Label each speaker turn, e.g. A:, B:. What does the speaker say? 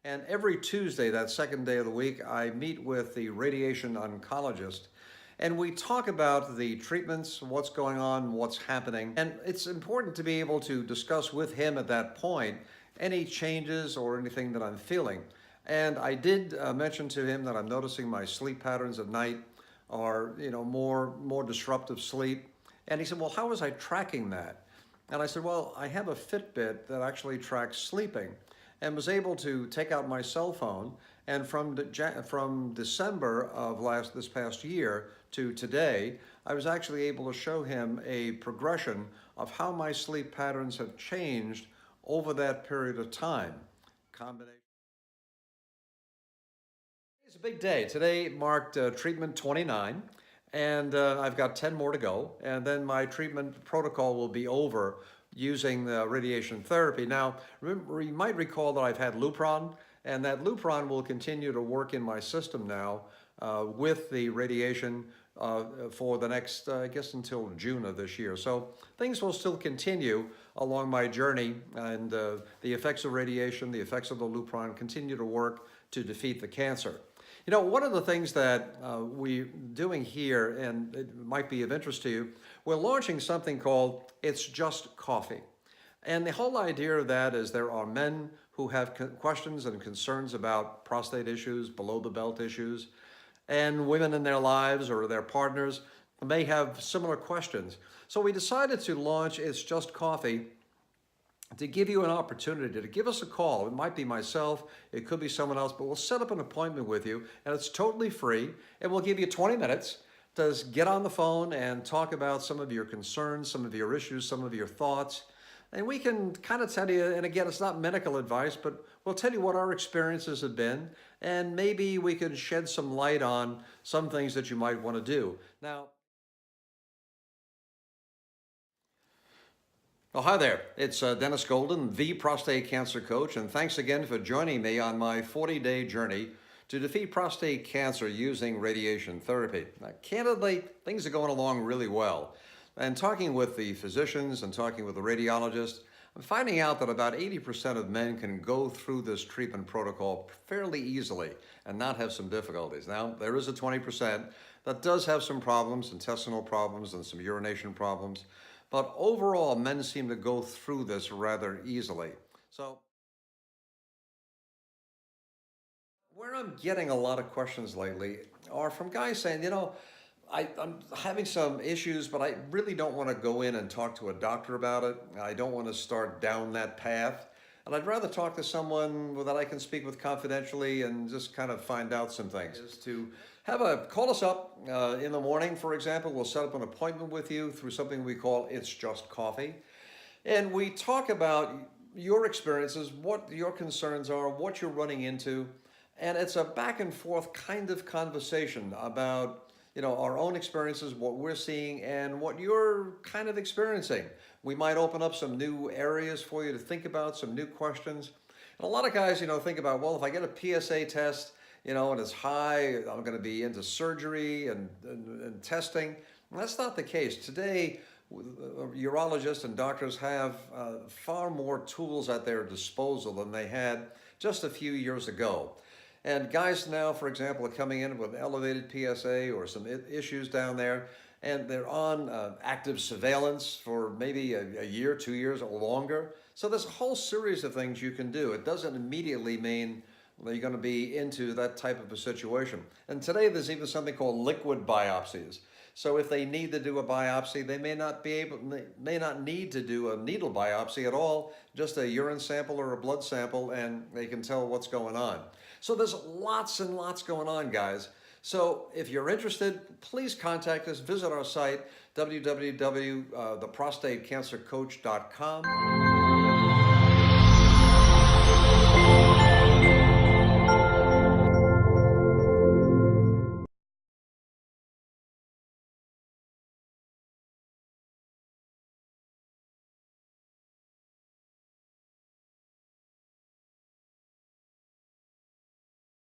A: And every Tuesday, that second day of the week, I meet with the radiation oncologist and we talk about the treatments, what's going on, what's happening. And it's important to be able to discuss with him at that point any changes or anything that I'm feeling. And I did mention to him that I'm noticing my sleep patterns at night are, more disruptive sleep. And he said, well, how was I tracking that? And I said, well, I have a Fitbit that actually tracks sleeping, and was able to take out my cell phone, and from December of this past year to today, I was actually able to show him a progression of how my sleep patterns have changed over that period of time. It's a big day. Today marked treatment 29, and I've got 10 more to go, and then my treatment protocol will be over using the radiation therapy. Now, remember, you might recall that I've had Lupron, and that Lupron will continue to work in my system now with the radiation for the next, I guess, until June of this year. So things will still continue along my journey, and the effects of radiation, the effects of the Lupron continue to work to defeat the cancer. One of the things that we're doing here, and it might be of interest to you, we're launching something called It's Just Coffee. And the whole idea of that is there are men who have questions and concerns about prostate issues, below the belt issues, and women in their lives or their partners may have similar questions. So we decided to launch It's Just Coffee to give you an opportunity to give us a call. It might be myself, it could be someone else, but we'll set up an appointment with you, and it's totally free, and we'll give you 20 minutes to get on the phone and talk about some of your concerns, some of your issues, some of your thoughts. And we can kind of tell you, and again, it's not medical advice, but we'll tell you what our experiences have been, and maybe we can shed some light on some things that you might want to do. Now, well, hi there. It's Dennis Golden, the prostate cancer coach, and thanks again for joining me on my 40-day journey to defeat prostate cancer using radiation therapy. Now, candidly, things are going along really well. And talking with the physicians and talking with the radiologist, I'm finding out that about 80% of men can go through this treatment protocol fairly easily and not have some difficulties. Now, there is a 20% that does have some problems, intestinal problems and some urination problems. But overall, men seem to go through this rather easily. So, where I'm getting a lot of questions lately are from guys saying, I'm having some issues, but I really don't want to go in and talk to a doctor about it. I don't want to start down that path. And I'd rather talk to someone that I can speak with confidentially and just kind of find out some things. Is to call us up in the morning, for example. We'll set up an appointment with you through something we call It's Just Coffee. And we talk about your experiences, what your concerns are, what you're running into. And it's a back and forth kind of conversation about our own experiences, what we're seeing, and what you're kind of experiencing. We might open up some new areas for you to think about, some new questions. And a lot of guys, think about, well, if I get a PSA test, and it's high, I'm going to be into surgery and testing. And that's not the case. Today, urologists and doctors have far more tools at their disposal than they had just a few years ago. And guys now, for example, are coming in with elevated PSA or some issues down there, and they're on active surveillance for maybe a year, 2 years, or longer. So there's a whole series of things you can do. It doesn't immediately mean that you're going to be into that type of a situation. And today there's even something called liquid biopsies. So if they need to do a biopsy, they may not need to do a needle biopsy at all, just a urine sample or a blood sample, and they can tell what's going on. So there's lots and lots going on, guys. So if you're interested, please contact us. Visit our site, www.theprostatecancercoach.com.